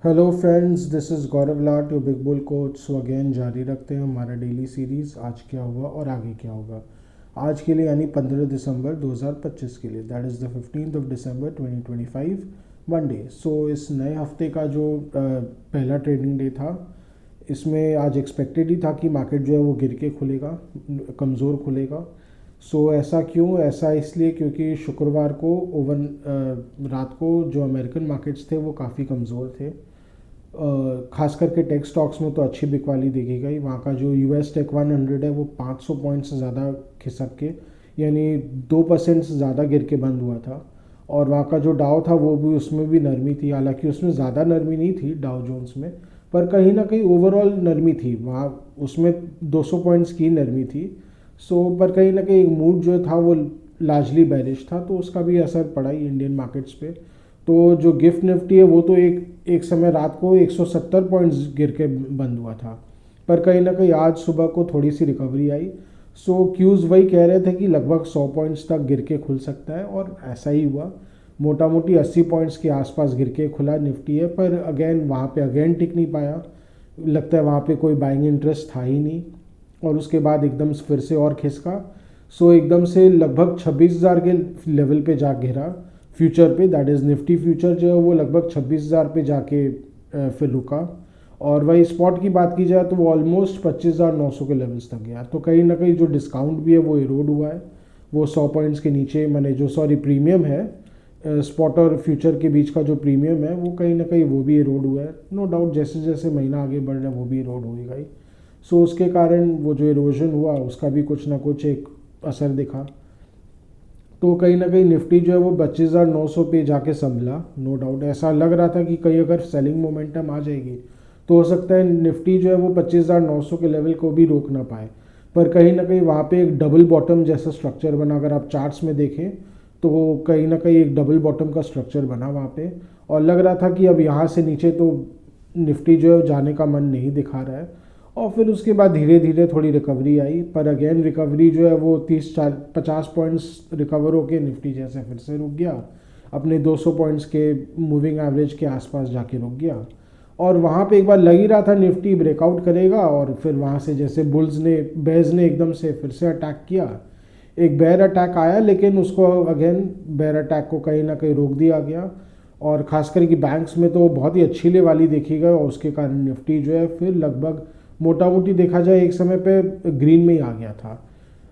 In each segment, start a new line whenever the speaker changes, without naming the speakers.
Hello friends, this is Gaurav Lath your big bull coach. So again जारी रखते हैं हमारा डेली सीरीज़। आज क्या हुआ और आगे क्या होगा आज के लिए, यानी 15 दिसंबर 2025 के लिए, that is the 15th of December 2025 Monday. So इस नए हफ्ते का जो पहला ट्रेडिंग डे था, इसमें आज एक्सपेक्टेड ही था कि मार्केट जो है वो गिर के खुलेगा, कमज़ोर खुलेगा। ऐसा क्यों? ऐसा इसलिए क्योंकि शुक्रवार को रात को जो अमेरिकन मार्केट्स थे वो काफ़ी कमज़ोर थे। खास करके टेक स्टॉक्स में तो अच्छी बिकवाली देखी गई। वहाँ का जो यूएस टेक 100 है वो 500 पॉइंट्स से ज़्यादा खिसक के, यानी 2% से ज़्यादा गिर के बंद हुआ था। और वहाँ का जो डाउ था वो भी, उसमें भी नरमी थी। हालांकि उसमें ज़्यादा नरमी नहीं थी डाउ जोन्स में, पर कहीं ना कहीं ओवरऑल नरमी थी वहाँ। उसमें 200 पॉइंट्स की नरमी थी। पर कहीं ना कहीं मूड जो था वो लार्जली बैरिश था, तो उसका भी असर पड़ा ही इंडियन मार्केट्स पे। तो जो गिफ्ट निफ्टी है वो तो एक एक समय रात को 170 पॉइंट्स गिर के बंद हुआ था, पर कहीं ना कहीं आज सुबह को थोड़ी सी रिकवरी आई। क्यूज़ वही कह रहे थे कि लगभग 100 पॉइंट्स तक गिर के खुल सकता है, और ऐसा ही हुआ। मोटा मोटी 80 पॉइंट्स के आसपास गिर के खुला निफ्टी है, पर अगेन वहाँ पे अगेन टिक नहीं पाया। लगता है वहाँ पे कोई बाइंग इंटरेस्ट था ही नहीं, और उसके बाद एकदम फिर से और खिसका। एकदम से लगभग 26,000 के लेवल पे जा गिरा फ्यूचर पे, दैट इज़ निफ्टी फ्यूचर जो है वो लगभग 26,000 पे जाके फिर रुका। और वही स्पॉट की बात की जाए तो वो ऑलमोस्ट 25,900 के लेवल्स तक गया। तो कहीं ना कहीं जो डिस्काउंट भी है वो इरोड हुआ है। वो 100 पॉइंट्स के नीचे, मैंने जो सॉरी प्रीमियम है, स्पॉट और फ्यूचर के बीच का जो प्रीमियम है वो कहीं ना कहीं वो भी इरोड हुआ है। नो डाउट जैसे जैसे महीना आगे बढ़ रहा है वो भी इरोड होगा ही। उसके कारण वो जो इरोजन हुआ उसका भी कुछ ना कुछ एक असर दिखा। तो कहीं ना कहीं निफ्टी जो है वो 25,900 पे जाके संभला। नो डाउट ऐसा लग रहा था कि कहीं अगर सेलिंग मोमेंटम आ जाएगी तो हो सकता है निफ्टी जो है वो 25,900 के लेवल को भी रोक ना पाए। पर कहीं ना कहीं वहाँ पे एक डबल बॉटम जैसा स्ट्रक्चर बना, अगर आप चार्ट्स में देखें तो कहीं ना कहीं एक डबल बॉटम का स्ट्रक्चर बना वहाँ पे। और लग रहा था कि अब यहाँ से नीचे तो निफ्टी जो है जाने का मन नहीं दिखा रहा है। और फिर उसके बाद धीरे धीरे थोड़ी रिकवरी आई, पर अगेन रिकवरी जो है वो 30-50 पॉइंट्स रिकवर होके निफ्टी जैसे फिर से रुक गया, अपने 200 पॉइंट्स के मूविंग एवरेज के आसपास जाके रुक गया। और वहाँ पे एक बार लग ही रहा था निफ्टी ब्रेकआउट करेगा, और फिर वहाँ से जैसे बेज ने एकदम से फिर से अटैक किया। एक बेयर अटैक आया, लेकिन उसको अगेन बेयर अटैक को कहीं ना कहीं रोक दिया गया। और खासकर कि बैंक्स में तो बहुत ही अच्छी लेवाली देखी गई, और उसके कारण निफ्टी जो है फिर लगभग मोटा मोटी देखा जाए एक समय पे ग्रीन में ही आ गया था।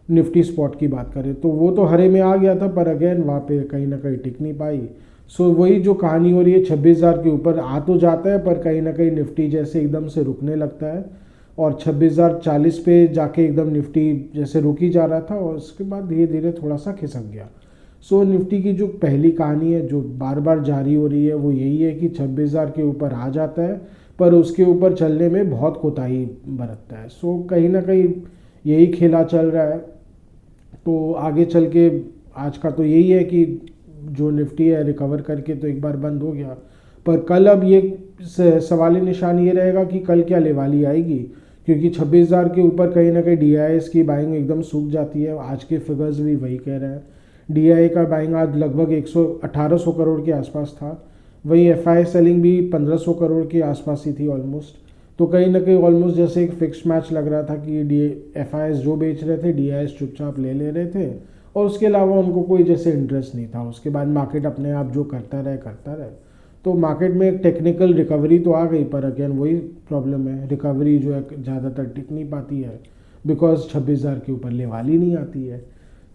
निफ्टी स्पॉट की बात करें तो वो तो हरे में आ गया था, पर अगेन वहाँ पे कहीं ना कहीं टिक नहीं पाई। वही जो कहानी हो रही है, 26,000 के ऊपर आ तो जाता है, पर कहीं ना कहीं निफ्टी जैसे एकदम से रुकने लगता है। और 26,040 पे जाके एकदम निफ्टी जैसे रुक ही जा रहा था, और उसके बाद धीरे धीरे थोड़ा सा खिसक गया। निफ्टी की जो पहली कहानी है जो बार बार जारी हो रही है वो यही है कि 26,000 के ऊपर आ जाता है, पर उसके ऊपर चलने में बहुत कोताही बरतता है। कहीं ना कहीं यही खेला चल रहा है। तो आगे चल के आज का तो यही है कि जो निफ्टी है रिकवर करके तो एक बार बंद हो गया, पर कल अब ये सवाल निशान ये रहेगा कि कल क्या लेवाली आएगी, क्योंकि 26,000 के ऊपर कहीं ना कहीं डीआईएस की बाइंग एकदम सूख जाती है। आज के फिगर्स भी वही कह रहे हैं। डीआई का बाइंग आज लगभग 1800 करोड़ के आसपास था। वही एफआई सेलिंग भी 1500 करोड़ के आसपास ही थी ऑलमोस्ट। तो कहीं ना कहीं ऑलमोस्ट जैसे एक फिक्स मैच लग रहा था कि डी एफ आई एस जो बेच रहे थे डी आई एस चुपचाप ले ले रहे थे, और उसके अलावा उनको कोई जैसे इंटरेस्ट नहीं था। उसके बाद मार्केट अपने आप जो करता रहे। तो मार्केट में एक टेक्निकल रिकवरी तो आ गई, पर अगेन वही प्रॉब्लम है, रिकवरी जो है ज़्यादातर टिक नहीं पाती है, बिकॉज 26,000 के ऊपर लेवाली नहीं आती है।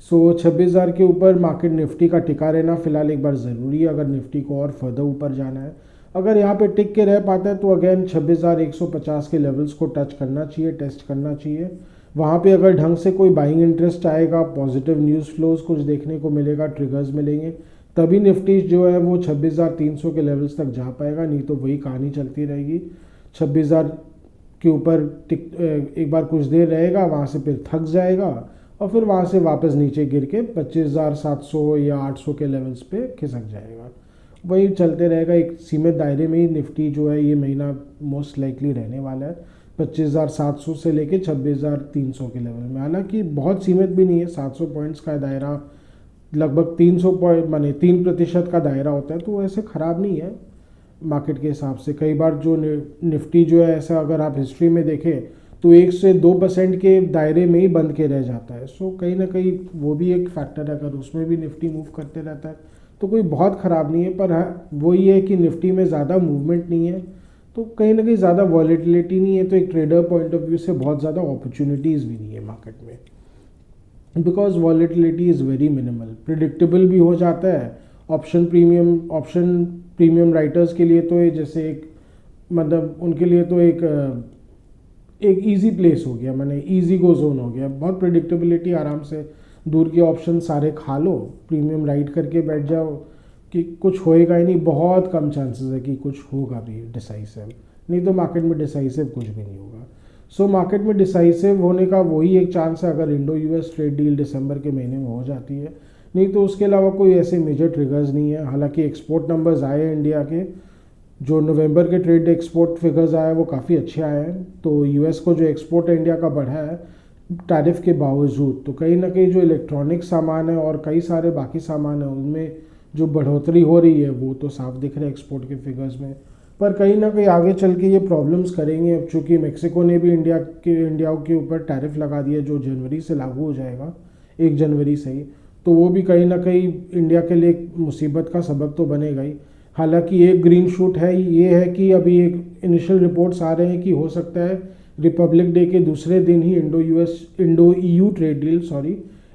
26,000 के ऊपर मार्केट निफ्टी का टिका रहना फिलहाल एक बार ज़रूरी है, अगर निफ्टी को और फर्दर ऊपर जाना है। अगर यहाँ पे टिक के रह पाता है तो अगेन 26,150 के लेवल्स को टच करना चाहिए, टेस्ट करना चाहिए। वहाँ पे अगर ढंग से कोई बाइंग इंटरेस्ट आएगा, पॉजिटिव न्यूज़ फ्लोज कुछ देखने को मिलेगा, ट्रिगर्स मिलेंगे, तभी निफ्टी जो है वो 26,300 के लेवल्स तक जा पाएगा। नहीं तो वही कहानी चलती रहेगी, 26,000 के ऊपर टिक एक बार कुछ देर रहेगा, वहाँ से फिर थक जाएगा, और फिर वहाँ से वापस नीचे गिर के 25,700 या 800 के लेवल्स पे खिसक जाएगा। वही चलते रहेगा। एक सीमित दायरे में ही निफ्टी जो है ये महीना मोस्ट लाइकली रहने वाला है, 25,700 से लेके 26,300 के लेवल में। हालांकि बहुत सीमित भी नहीं है, 700 पॉइंट्स का दायरा, लगभग 300 पॉइंट माने 3% का दायरा होता है, तो वैसे ख़राब नहीं है। मार्केट के हिसाब से। कई बार जो निफ्टी जो है ऐसा अगर आप हिस्ट्री में देखें तो 1 से 2% के दायरे में ही बंद के रह जाता है। सो कहीं ना कहीं वो भी एक फैक्टर है, अगर उसमें भी निफ्टी मूव करते रहता है तो कोई बहुत ख़राब नहीं है। पर हाँ, वही है कि निफ्टी में ज़्यादा मूवमेंट नहीं है तो कहीं ना कहीं ज़्यादा वॉलेटिलिटी नहीं है, तो एक ट्रेडर पॉइंट ऑफ व्यू से बहुत ज़्यादा अपॉर्चुनिटीज़ भी नहीं है मार्केट में, because volatility is very minimal, predictable भी हो जाता है। ऑप्शन प्रीमियम राइटर्स के लिए तो ये जैसे एक मतलब उनके लिए तो एक इजी प्लेस हो गया, मैंने इजी गो जोन हो गया, बहुत प्रिडिक्टेबिलिटी, आराम से दूर के ऑप्शन सारे खा लो, प्रीमियम राइट करके बैठ जाओ कि कुछ होएगा ही नहीं। बहुत कम चांसेस है कि कुछ होगा भी डिसाइसिव, नहीं तो मार्केट में डिसाइसिव कुछ भी नहीं होगा। सो मार्केट में डिसाइसिव होने का वही एक चांस है अगर इंडो यूएस ट्रेड डील दिसंबर के महीने में हो जाती है, नहीं तो उसके अलावा कोई ऐसे मेजर ट्रिगर्स नहीं है। हालांकि एक्सपोर्ट नंबर्स आए हैं इंडिया के, जो नवंबर के ट्रेड एक्सपोर्ट फिगर्स आए वो काफ़ी अच्छे आए हैं, तो यूएस को जो एक्सपोर्ट इंडिया का बढ़ा है टैरिफ के बावजूद, तो कहीं ना कहीं जो इलेक्ट्रॉनिक सामान है और कई सारे बाकी सामान है उनमें जो बढ़ोतरी हो रही है वो तो साफ दिख रहा है एक्सपोर्ट के फिगर्स में। पर कहीं ना कहीं आगे चल के ये प्रॉब्लम्स करेंगे, अब चूँकि मेक्सिको ने भी इंडिया के ऊपर टैरिफ लगा दिया जो जनवरी से लागू हो जाएगा, 1 जनवरी से ही, तो वो भी कहीं ना कहीं इंडिया के लिए मुसीबत का सबब तो बनेगा ही। हालांकि एक ग्रीन शूट है, ये है कि अभी एक इनिशियल रिपोर्ट्स आ रहे हैं कि हो सकता है रिपब्लिक डे के दूसरे दिन ही इंडो ईयू ट्रेड डील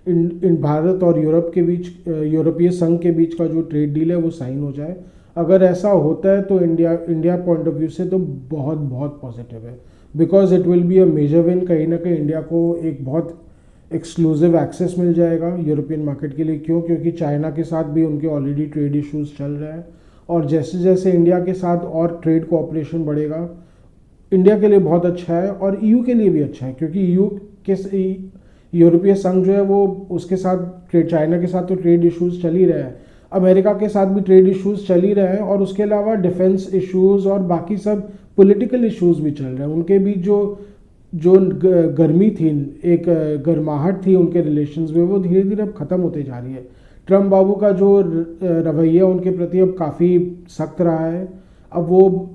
इन भारत और यूरोप के बीच, यूरोपीय संघ के बीच का जो ट्रेड डील है वो साइन हो जाए। अगर ऐसा होता है तो इंडिया पॉइंट ऑफ व्यू से तो बहुत बहुत पॉजिटिव है, because it will be a major win. कहीं ना कहीं इंडिया को एक बहुत एक्सक्लूसिव एक्सेस मिल जाएगा यूरोपियन मार्केट के लिए। क्योंकि चाइना के साथ भी उनके ऑलरेडी ट्रेड इश्यूज चल रहे हैं, और जैसे जैसे इंडिया के साथ और ट्रेड कोऑपरेशन बढ़ेगा इंडिया के लिए बहुत अच्छा है और ईयू के लिए भी अच्छा है, क्योंकि ईयू के यूरोपीय संघ जो है वो उसके साथ चाइना के साथ तो ट्रेड इश्यूज चल ही रहे हैं, अमेरिका के साथ भी ट्रेड इश्यूज चल ही रहे हैं, और उसके अलावा डिफेंस इश्यूज और बाकी सब पॉलिटिकल इश्यूज भी चल रहे हैं। उनके बीच जो गर्मी थी, एक गर्माहट थी उनके रिलेशंस में, वो धीरे धीरे अब ख़त्म होते जा रही है। ट्रम्प बाबू का जो रवैया उनके प्रति अब काफ़ी सख्त रहा है। अब वो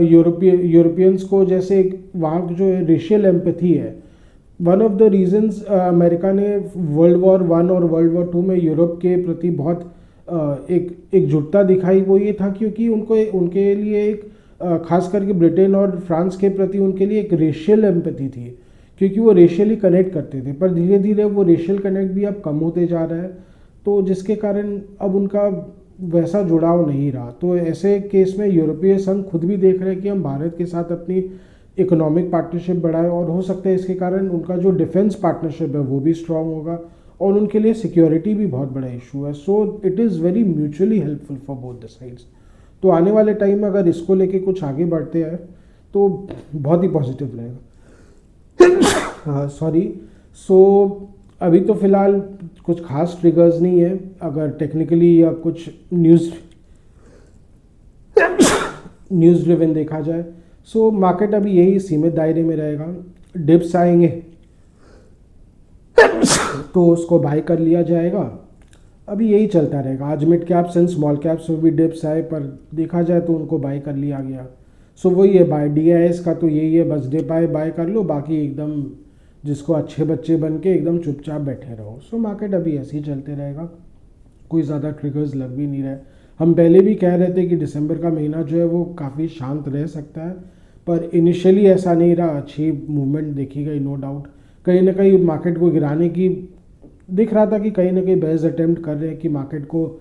यूरोपियंस को जैसे वहाँ जो रेशियल एम्पैथी है, one of the reasons America ने वर्ल्ड वॉर 1 और वर्ल्ड वॉर 2 में यूरोप के प्रति बहुत एकजुटता दिखाई, वो ये था क्योंकि उनके लिए एक खास करके ब्रिटेन और फ्रांस के प्रति उनके लिए एक रेशियल एम्पैथी थी, क्योंकि वो रेशियली कनेक्ट करते थे। पर धीरे धीरे वो रेशियल कनेक्ट भी अब कम होते जा रहा है, तो जिसके कारण अब उनका वैसा जुड़ाव नहीं रहा। तो ऐसे केस में यूरोपीय संघ खुद भी देख रहे हैं कि हम भारत के साथ अपनी इकोनॉमिक पार्टनरशिप बढ़ाएं, और हो सकता है इसके कारण उनका जो डिफेंस पार्टनरशिप है वो भी स्ट्रांग होगा, और उनके लिए सिक्योरिटी भी बहुत बड़ा इशू है। So it is very mutually helpful for both the sides. तो आने वाले टाइम में अगर इसको लेके कुछ आगे बढ़ते हैं तो बहुत ही पॉजिटिव रहेगा। सॉरी। सो अभी तो फिलहाल कुछ खास ट्रिगर्स नहीं है, अगर टेक्निकली या कुछ न्यूज़ ड्रिवन देखा जाए। सो मार्केट अभी यही सीमित दायरे में रहेगा, डिप्स आएंगे तो उसको बाय कर लिया जाएगा, अभी यही चलता रहेगा। आज mid caps and small caps में भी डिप्स आए, पर देखा जाए तो उनको बाय कर लिया गया। सो वही है, बाय DIS का तो यही है, बस डिप आए बाय कर लो, बाकी एकदम जिसको अच्छे बच्चे बन के एकदम चुपचाप बैठे रहो। सो मार्केट अभी ऐसे ही चलते रहेगा, कोई ज़्यादा ट्रिगर्स लग भी नहीं रहे। हम पहले भी कह रहे थे कि दिसंबर का महीना जो है वो काफ़ी शांत रह सकता है, पर इनिशियली ऐसा नहीं रहा, अच्छी मूवमेंट देखी गई नो डाउट। कहीं ना कहीं मार्केट को गिराने की दिख रहा था कि कहीं ना कहीं बेस्ट अटेम्प्ट कर रहे हैं कि मार्केट को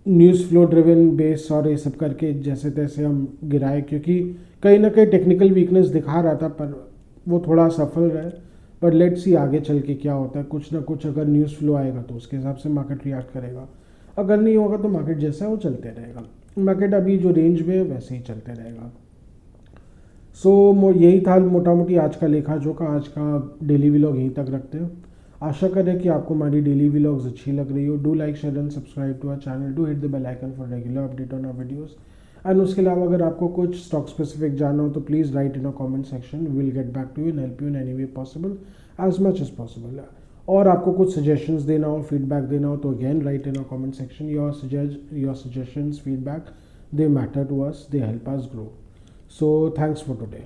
न्यूज़ फ्लो ड्रिवन बेस और ये सब करके जैसे तैसे हम गिराए, क्योंकि कहीं ना कहीं टेक्निकल वीकनेस दिखा रहा था, पर वो थोड़ा सफल रहे। पर लेट्स सी आगे चल के क्या होता है, कुछ ना कुछ अगर न्यूज़ फ्लो आएगा तो उसके हिसाब से मार्केट रिएक्ट करेगा, अगर नहीं होगा तो मार्केट जैसा है वो चलते रहेगा। मार्केट अभी जो रेंज में है वैसे ही चलते रहेगा। सो यही था मोटा मोटी आज का लेखा जोखा, आज का डेली व्लॉग यहीं तक रखते हैं। आशा करें कि आपको हमारी डेली व्लॉग्स अच्छी लग रही हो। Do like share and subscribe to our channel, do hit the bell icon for regular update on our videos. And उसके अलावा अगर आपको कुछ स्टॉक स्पेसिफिक जानना हो तो please write in a comment section, we will get back to you and help you in any way possible as much as possible. और आपको कुछ सजेशंस देना हो, फीडबैक देना हो तो again right in a comment section your suggestions feedback they matter to us, they help us grow. So thanks for today.